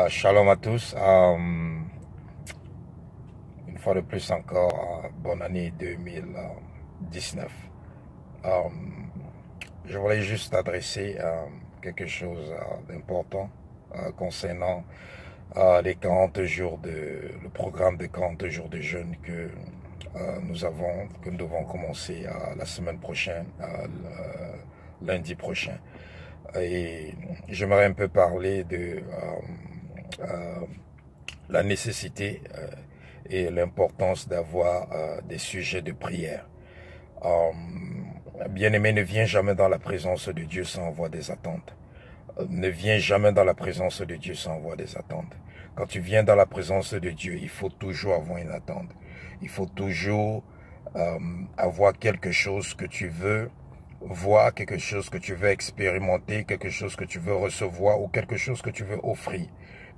Shalom à tous. Une fois de plus encore, bonne année 2019. Euh, je voulais juste adresser quelque chose d'important concernant les 40 jours le programme de 40 jours de jeûne que nous devons commencer la semaine prochaine, lundi prochain. Et j'aimerais un peu parler de la nécessité et l'importance d'avoir des sujets de prière. Euh, Bien-aimé, ne viens jamais dans la présence de Dieu sans avoir des attentes. Ne viens jamais dans la présence de Dieu sans avoir des attentes. Quand tu viens dans la présence de Dieu, il faut toujours avoir une attente. Il faut toujours avoir quelque chose que tu veux voir, quelque chose que tu veux expérimenter, quelque chose que tu veux recevoir ou quelque chose que tu veux offrir.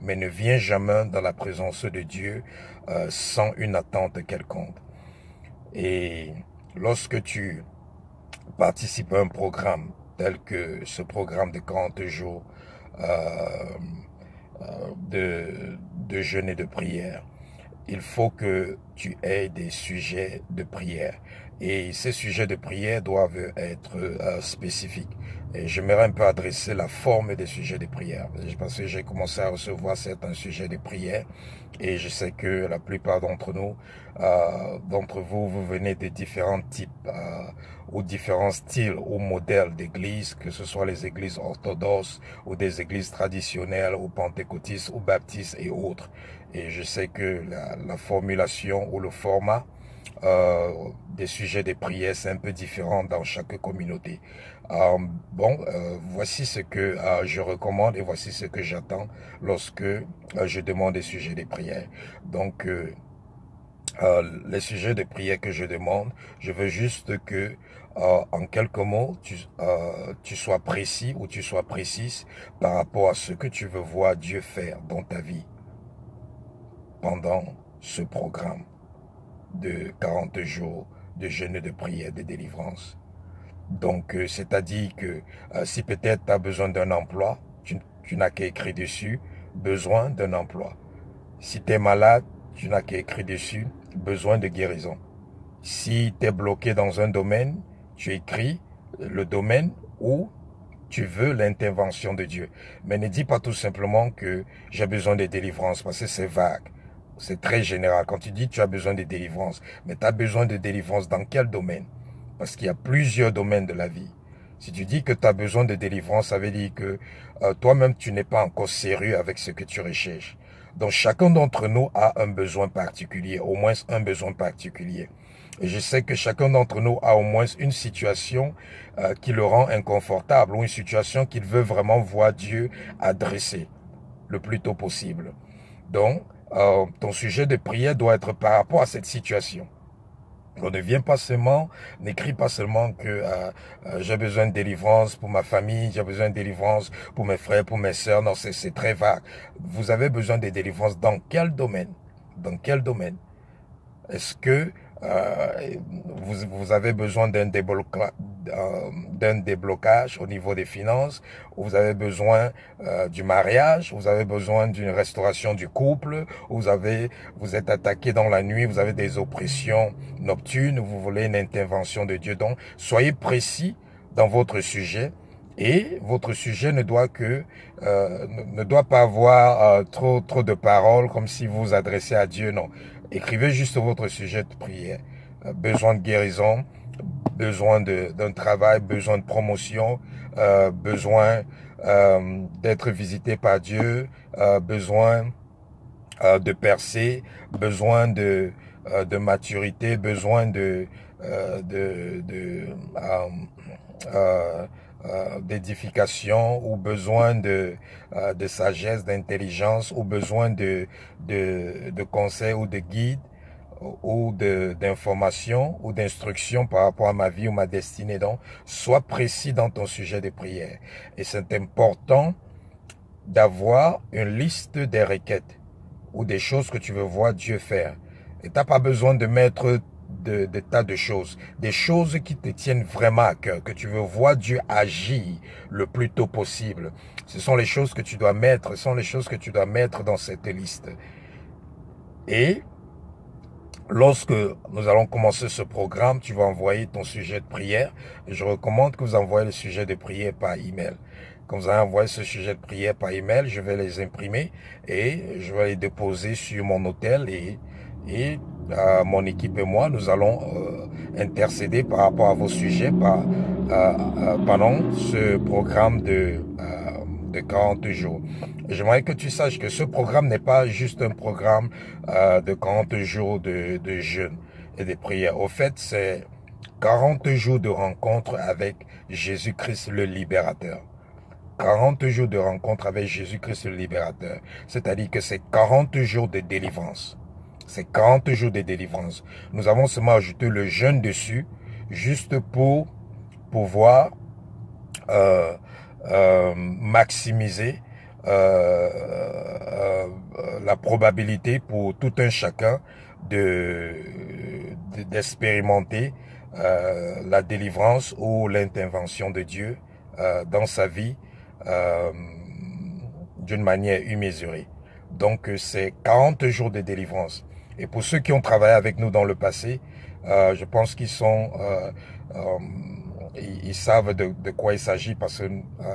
Mais ne viens jamais dans la présence de Dieu sans une attente quelconque. Et lorsque tu participes à un programme tel que ce programme de 40 jours de jeûne et de prière, il faut que tu aies des sujets de prière. Et ces sujets de prière doivent être spécifiques. Et j'aimerais un peu adresser la forme des sujets de prière. Parce que j'ai commencé à recevoir certains sujets de prière. Et je sais que la plupart d'entre nous, d'entre vous, vous venez de différents types ou différents styles ou modèles d'églises, que ce soit les églises orthodoxes ou des églises traditionnelles ou pentecôtistes ou baptistes et autres. Et je sais que la formulation ou le format des sujets de prière, c'est un peu différent dans chaque communauté. Voici ce que je recommande et voici ce que j'attends lorsque je demande des sujets de prière. Donc, les sujets de prière que je demande, je veux juste que, en quelques mots, tu sois précis ou tu sois précise par rapport à ce que tu veux voir Dieu faire dans ta vie pendant ce programme de 40 jours de jeûne, de prière, de délivrance. Donc, c'est-à-dire que si peut-être tu as besoin d'un emploi, tu n'as qu'à écrire dessus, besoin d'un emploi. Si tu es malade, tu n'as qu'à écrire dessus, besoin de guérison. Si tu es bloqué dans un domaine, tu écris le domaine où tu veux l'intervention de Dieu. Mais ne dis pas tout simplement que j'ai besoin de délivrance parce que c'est vague. C'est très général. Quand tu dis que tu as besoin de délivrance, mais tu as besoin de délivrance dans quel domaine? Parce qu'il y a plusieurs domaines de la vie. Si tu dis que tu as besoin de délivrance, ça veut dire que toi-même, tu n'es pas encore sérieux avec ce que tu recherches. Donc, chacun d'entre nous a un besoin particulier, au moins un besoin particulier. Et je sais que chacun d'entre nous a au moins une situation qui le rend inconfortable ou une situation qu'il veut vraiment voir Dieu adresser le plus tôt possible. Donc, ton sujet de prière doit être par rapport à cette situation. On ne vient pas seulement, n'écrit pas seulement que j'ai besoin de délivrance pour ma famille, j'ai besoin de délivrance pour mes frères, pour mes sœurs. Non, c'est très vague. Vous avez besoin de délivrance dans quel domaine? Dans quel domaine? Est-ce que vous avez besoin d'un déblocage au niveau des finances, ou vous avez besoin du mariage, vous avez besoin d'une restauration du couple, vous êtes attaqué dans la nuit, vous avez des oppressions nocturnes, vous voulez une intervention de Dieu. Donc, soyez précis dans votre sujet. Et votre sujet ne doit pas avoir trop de paroles comme si vous vous adressez à Dieu. Non, écrivez juste votre sujet de prière. Besoin de guérison, besoin d'un travail, besoin de promotion, besoin d'être visité par Dieu, besoin de percer, besoin de maturité, besoin d'édification ou besoin de sagesse, d'intelligence ou besoin de conseils ou de guide ou d'informations ou d'instructions par rapport à ma vie ou ma destinée. Donc, sois précis dans ton sujet de prière. Et c'est important d'avoir une liste des requêtes ou des choses que tu veux voir Dieu faire. Et tu n'as pas besoin de mettre de tas de choses. Des choses qui te tiennent vraiment à cœur, que tu veux voir Dieu agir le plus tôt possible. Ce sont les choses que tu dois mettre, dans cette liste. Et lorsque nous allons commencer ce programme, tu vas envoyer ton sujet de prière. Je recommande que vous envoyez le sujet de prière par email. Quand vous allez envoyer ce sujet de prière par email, je vais les imprimer et je vais les déposer sur mon hôtel et mon équipe et moi, nous allons intercéder par rapport à vos sujets pendant ce programme de 40 jours. J'aimerais que tu saches que ce programme n'est pas juste un programme de 40 jours de jeûne et de prière. Au fait, c'est 40 jours de rencontre avec Jésus-Christ le libérateur. 40 jours de rencontre avec Jésus-Christ le libérateur. C'est-à-dire que c'est 40 jours de délivrance. C'est 40 jours de délivrance. Nous avons seulement ajouté le jeûne dessus, juste pour pouvoir maximiser la probabilité pour tout un chacun d'expérimenter la délivrance ou l'intervention de Dieu dans sa vie d'une manière immesurée. Donc c'est 40 jours de délivrance. Et pour ceux qui ont travaillé avec nous dans le passé, je pense qu'ils sont ils savent de quoi il s'agit parce que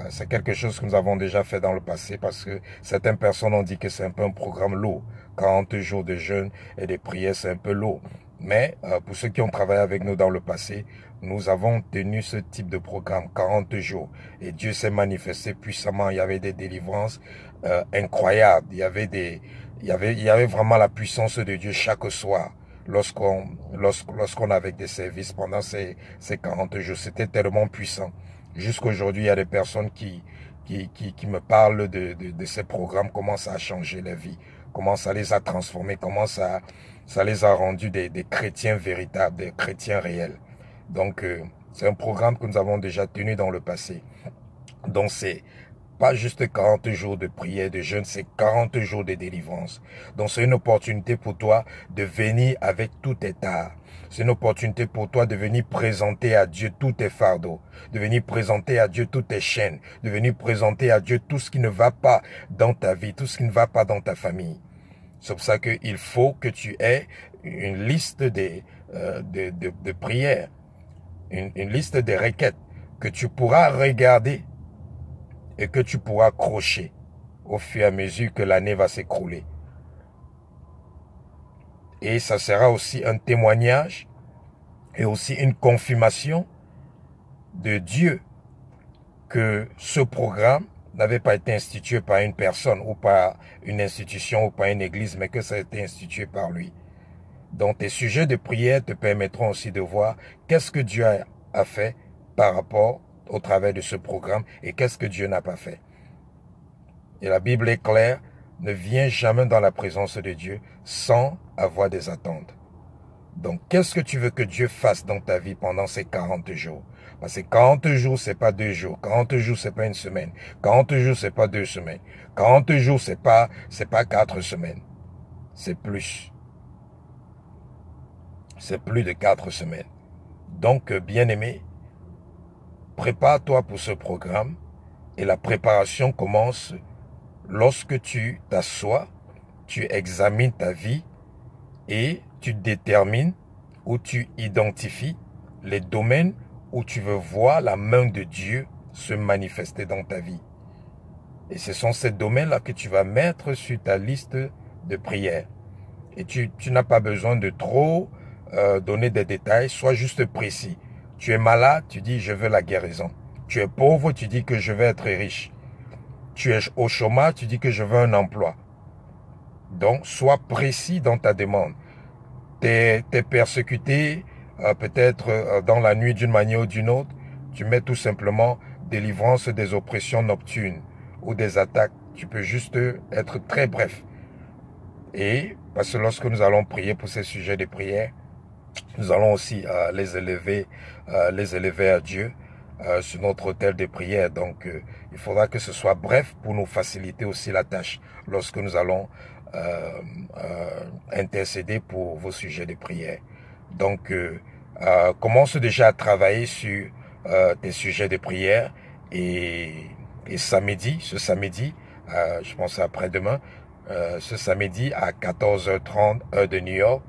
c'est quelque chose que nous avons déjà fait dans le passé parce que certaines personnes ont dit que c'est un peu un programme lourd. 40 jours de jeûne et de prières, c'est un peu lourd. Mais pour ceux qui ont travaillé avec nous dans le passé, nous avons tenu ce type de programme 40 jours et Dieu s'est manifesté puissamment. Il y avait des délivrances incroyables. Il y avait vraiment la puissance de Dieu chaque soir. Lorsqu'on avait des services pendant ces 40 jours, c'était tellement puissant. Jusqu'aujourd'hui, il y a des personnes qui me parlent de ces programmes, comment ça a changé leur vie, comment ça les a transformés, comment ça les a rendus des chrétiens véritables, des chrétiens réels. Donc, c'est un programme que nous avons déjà tenu dans le passé. Donc, c'est pas juste 40 jours de prière, de jeûne, c'est 40 jours de délivrance. Donc c'est une opportunité pour toi de venir avec tous tes tares. C'est une opportunité pour toi de venir présenter à Dieu tous tes fardeaux, de venir présenter à Dieu toutes tes chaînes, de venir présenter à Dieu tout ce qui ne va pas dans ta vie, tout ce qui ne va pas dans ta famille. C'est pour ça qu'il faut que tu aies une liste de prières, une liste de requêtes que tu pourras regarder et que tu pourras crocher au fur et à mesure que l'année va s'écrouler. Et ça sera aussi un témoignage et aussi une confirmation de Dieu que ce programme n'avait pas été institué par une personne ou par une institution ou par une église, mais que ça a été institué par lui. Donc tes sujets de prière te permettront aussi de voir qu'est-ce que Dieu a fait par rapport au travers de ce programme et qu'est-ce que Dieu n'a pas fait. Et la Bible est claire, ne viens jamais dans la présence de Dieu sans avoir des attentes. Donc, qu'est-ce que tu veux que Dieu fasse dans ta vie pendant ces 40 jours? Parce que 40 jours, c'est pas 2 jours. 40 jours, c'est pas une semaine. 40 jours, c'est pas 2 semaines. 40 jours, c'est pas 4 semaines. C'est plus. C'est plus de 4 semaines. Donc, bien-aimé, prépare-toi pour ce programme et la préparation commence lorsque tu t'assois, tu examines ta vie et tu détermines ou tu identifies les domaines où tu veux voir la main de Dieu se manifester dans ta vie. Et ce sont ces domaines-là que tu vas mettre sur ta liste de prières. Et tu n'as pas besoin de trop donner des détails, sois juste précis. Tu es malade, tu dis je veux la guérison. Tu es pauvre, tu dis que je veux être riche. Tu es au chômage, tu dis que je veux un emploi. Donc, sois précis dans ta demande. Tu es persécuté, peut-être dans la nuit d'une manière ou d'une autre. Tu mets tout simplement délivrance des oppressions nocturnes ou des attaques. Tu peux juste être très bref. Et parce que lorsque nous allons prier pour ces sujets de prière, nous allons aussi les élever à Dieu sur notre autel de prière. Donc, il faudra que ce soit bref pour nous faciliter aussi la tâche lorsque nous allons intercéder pour vos sujets de prière. Donc, commence déjà à travailler sur tes sujets de prière et, ce samedi, je pense après-demain, ce samedi à 14h30 heure de New York,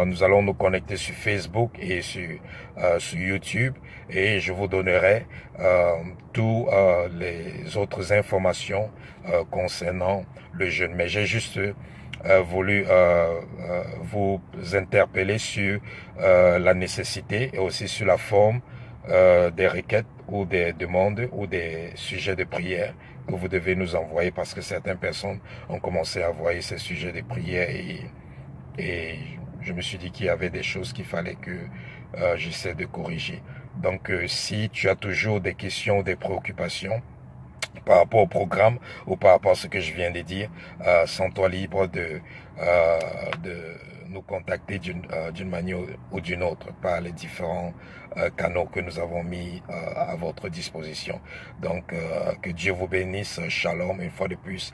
nous allons nous connecter sur Facebook et sur YouTube et je vous donnerai toutes les autres informations concernant le jeûne. Mais j'ai juste voulu vous interpeller sur la nécessité et aussi sur la forme des requêtes ou des demandes ou des sujets de prière que vous devez nous envoyer parce que certaines personnes ont commencé à envoyer ces sujets de prière et je me suis dit qu'il y avait des choses qu'il fallait que j'essaie de corriger. Donc, si tu as toujours des questions, des préoccupations par rapport au programme ou par rapport à ce que je viens de dire, sens-toi libre de nous contacter d'une manière ou d'une autre par les différents canaux que nous avons mis à votre disposition. Donc, que Dieu vous bénisse. Shalom, une fois de plus.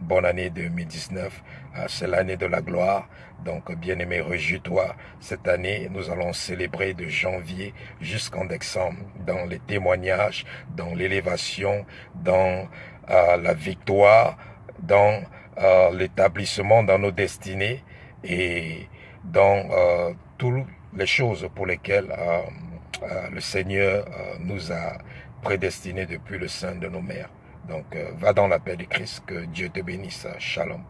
Bonne année 2019, c'est l'année de la gloire. Donc, bien-aimé, réjouis-toi. Cette année, nous allons célébrer de janvier jusqu'en décembre dans les témoignages, dans l'élévation, dans la victoire, dans l'établissement, dans nos destinées et dans toutes les choses pour lesquelles le Seigneur nous a prédestinés depuis le sein de nos mères. Donc, va dans la paix de Christ, que Dieu te bénisse. Shalom.